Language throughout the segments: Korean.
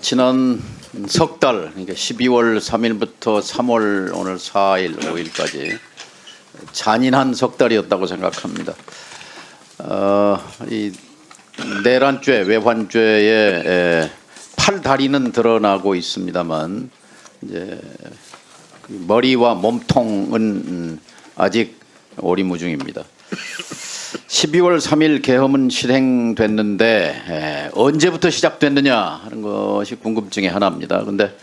지난 석 달, 그러니까 12월 3일부터 3월 오늘 4일, 5일까지 잔인한 석 달이었다고 생각합니다. 이 내란죄, 외환죄의 팔다리는 드러나고 있습니다만 이제 머리와 몸통은 아직 오리무중입니다. 12월 3일 계엄은 실행됐는데 언제부터 시작됐느냐 하는 것이 궁금증의 하나입니다. 그런데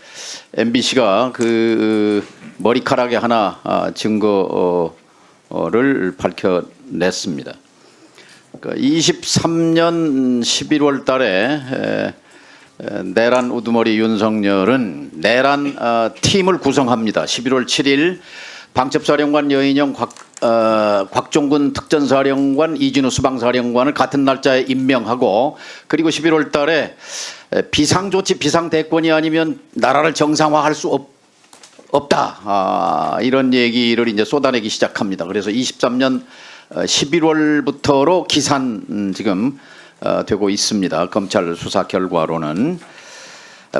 MBC가 그 머리카락에 하나 증거를 밝혀냈습니다. 그러니까 23년 11월 달에 내란 우두머리 윤석열은 내란 팀을 구성합니다. 11월 7일 방첩사령관 여인영 곽종근 특전사령관 이진우 수방사령관을 같은 날짜에 임명하고, 그리고 11월 달에 비상조치 비상대권이 아니면 나라를 정상화할 수 없다, 이런 얘기를 이제 쏟아내기 시작합니다. 그래서 23년 11월부터로 기산 지금 되고 있습니다. 검찰 수사 결과로는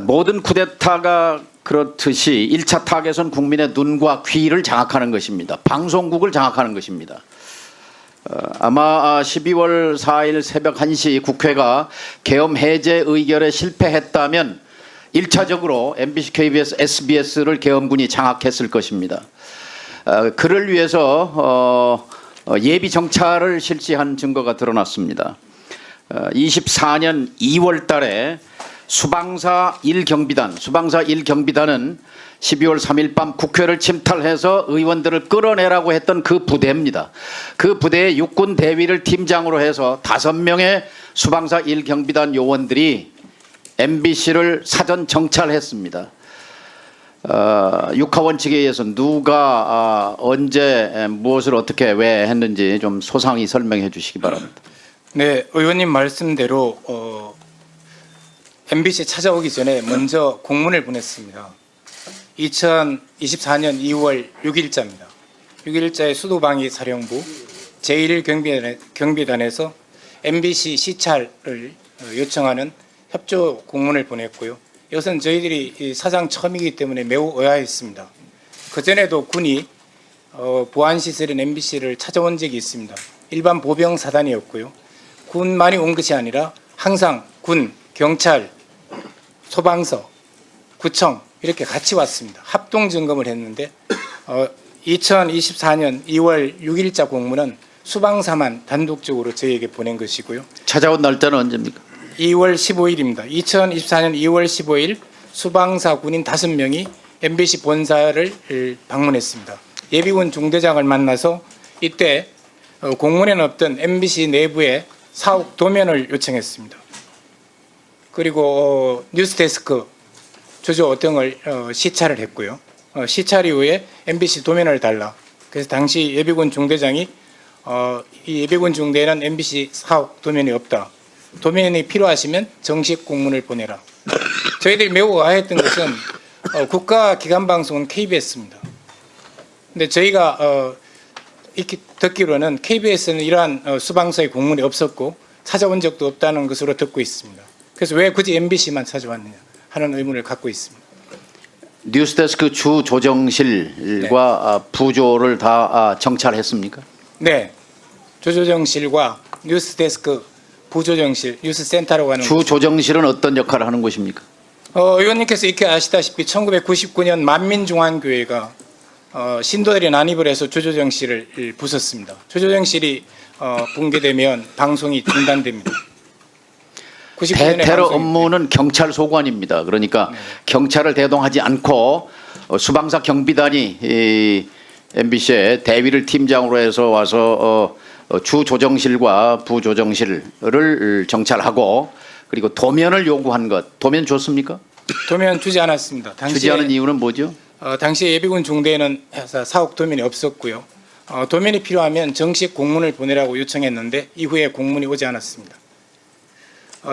모든 쿠데타가 그렇듯이 1차 타겟은 국민의 눈과 귀를 장악하는 것입니다. 방송국을 장악하는 것입니다. 아마 12월 4일 새벽 1시 국회가 계엄 해제 의결에 실패했다면 1차적으로 MBC, KBS, SBS를 계엄군이 장악했을 것입니다. 그를 위해서 예비 정찰을 실시한 증거가 드러났습니다. 24년 2월 달에 수방사 1경비단은 12월 3일 밤 국회를 침탈해서 의원들을 끌어내라고 했던 그 부대입니다. 그 부대의 육군 대위를 팀장으로 해서 5명의 수방사 1경비단 요원들이 MBC를 사전 정찰했습니다. 육하원칙에 의해서 누가 언제 무엇을 어떻게 왜 했는지 좀 소상히 설명해 주시기 바랍니다. 네, 의원님 말씀대로 MBC 찾아오기 전에 먼저 공문을 보냈습니다. 2024년 2월 6일자입니다. 6일자에 수도방위 사령부 제1경비단에서 MBC 시찰을 요청하는 협조 공문을 보냈고요. 이것은 저희들이 사상 처음이기 때문에 매우 의아했습니다. 그전에도 군이 보안시설인 MBC를 찾아온 적이 있습니다. 일반 보병 사단이었고요. 군만이 온 것이 아니라 항상 군, 경찰, 소방서, 구청 이렇게 같이 왔습니다. 합동 점검을 했는데 2024년 2월 6일자 공문은 수방사만 단독적으로 저희에게 보낸 것이고요. 찾아온 날짜는 언제입니까? 2월 15일입니다. 2024년 2월 15일 수방사 군인 5명이 MBC 본사를 방문했습니다. 예비군 중대장을 만나서 이때 공문에는 없던 MBC 내부의 사옥 도면을 요청했습니다. 그리고 뉴스데스크 주조 등을 시찰을 했고요. 시찰 이후에 MBC 도면을 달라. 그래서 당시 예비군 중대장이 이 예비군 중대에는 MBC 사옥 도면이 없다. 도면이 필요하시면 정식 공문을 보내라. 저희들이 매우 의아했던 것은 국가기관방송은 KBS입니다. 근데 저희가 이렇게 듣기로는 KBS는 이러한 수방사의 공문이 없었고 찾아온 적도 없다는 것으로 듣고 있습니다. 그래서 왜 굳이 MBC만 찾아왔느냐 하는 의문을 갖고 있습니다. 뉴스데스크 주 조정실과 부조를 다 정찰했습니까? 네, 주조정실과 뉴스데스크 부조정실, 뉴스센터라고 하는 주 조정실은 어떤 역할을 하는 곳입니까? 의원님께서 이렇게 아시다시피 1999년 만민중앙교회가 신도들이 난입을 해서 주조정실을 부쉈습니다. 주조정실이 붕괴되면 방송이 중단됩니다. 대테러 업무는 경찰 소관입니다. 그러니까 경찰을 대동하지 않고 수방사 경비단이 MBC의 대위를 팀장으로 해서 와서 주 조정실과 부조정실을 정찰하고, 그리고 도면을 요구한 것, 도면 줬습니까? 도면 주지 않았습니다. 주지 않은 이유는 뭐죠? 당시 예비군 중대에는 사옥 도면이 없었고요. 도면이 필요하면 정식 공문을 보내라고 요청했는데 이후에 공문이 오지 않았습니다.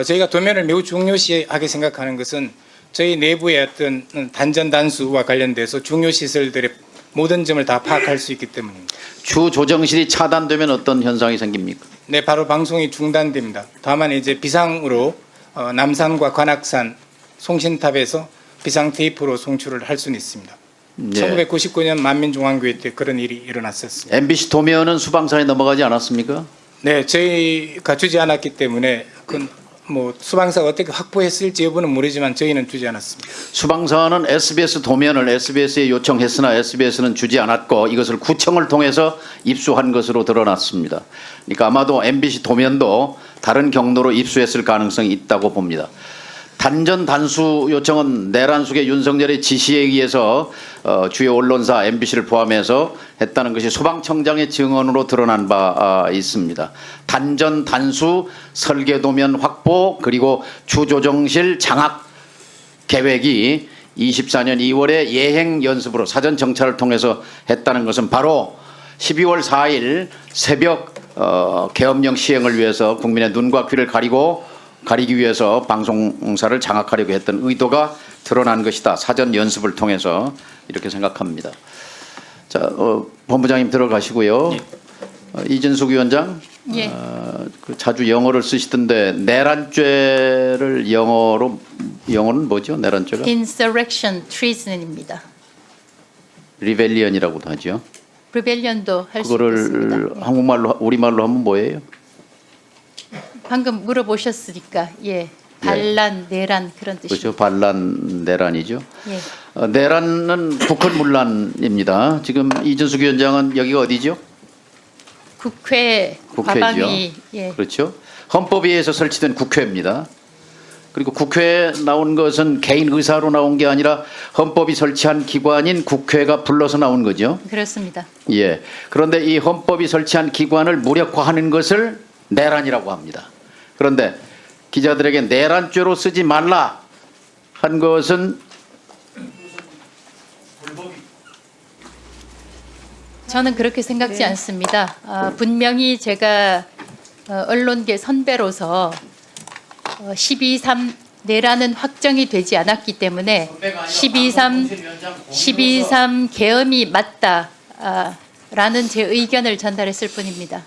저희가 도면을 매우 중요시하게 생각하는 것은 저희 내부의 어떤 단전 단수와 관련돼서 중요 시설들의 모든 점을 다 파악할 수 있기 때문입니다. 주 조정실이 차단되면 어떤 현상이 생깁니까? 네, 바로 방송이 중단됩니다. 다만 이제 비상으로 남산과 관악산 송신탑에서 비상 테이프로 송출을 할 수는 있습니다. 예. 1999년 만민중앙교회 때 그런 일이 일어났었습니다. MBC 도면은 수방사에 넘어가지 않았습니까? 네, 저희가 주지 않았기 때문에 뭐 수방사가 어떻게 확보했을지 여부는 모르지만 저희는 주지 않았습니다. 수방사는 SBS 도면을 SBS에 요청했으나 SBS는 주지 않았고 이것을 구청을 통해서 입수한 것으로 드러났습니다. 그러니까 아마도 MBC 도면도 다른 경로로 입수했을 가능성이 있다고 봅니다. 단전 단수 요청은 내란숙의 윤석열의 지시에 의해서 주요 언론사 MBC를 포함해서 했다는 것이 소방청장의 증언으로 드러난 바 있습니다. 단전 단수 설계 도면 확보 그리고 주조정실 장악 계획이 24년 2월에 예행 연습으로 사전 정찰을 통해서 했다는 것은 바로 12월 4일 새벽 계엄령 시행을 위해서 국민의 눈과 귀를 가리기 위해서 방송사를 장악하려고 했던 의도가 드러난 것이다. 사전 연습을 통해서 이렇게 생각합니다. 자, 본부장님 들어가시고요. 이진숙 위원장, 예. 그 자주 영어를 쓰시던데 내란죄를 영어는 뭐죠? 내란죄가 Insurrection, treason입니다. 리벨리언이라고도 하죠. rebellion도 할 수 그거를 있습니다. 한국말로 우리말로 하면 뭐예요? 방금 물어보셨으니까 예, 반란, 내란 그런 뜻입니다. 그렇죠. 반란 내란이죠. 예. 내란은 북한문란입니다. 지금 이준숙 위원장은 여기가 어디죠? 국회 국회죠. 과방위 예. 그렇죠. 헌법에 의해서 설치된 국회입니다. 그리고 국회에 나온 것은 개인 의사로 나온 게 아니라 헌법이 설치한 기관인 국회가 불러서 나온 거죠. 그렇습니다. 예. 그런데 이 헌법이 설치한 기관을 무력화하는 것을 내란이라고 합니다. 그런데 기자들에게 내란죄로 쓰지 말라 한 것은 저는 그렇게 생각지 않습니다. 분명히 제가 언론계 선배로서 12.3 내란은 확정이 되지 않았기 때문에 12.3 계엄이 맞다라는 제 의견을 전달했을 뿐입니다.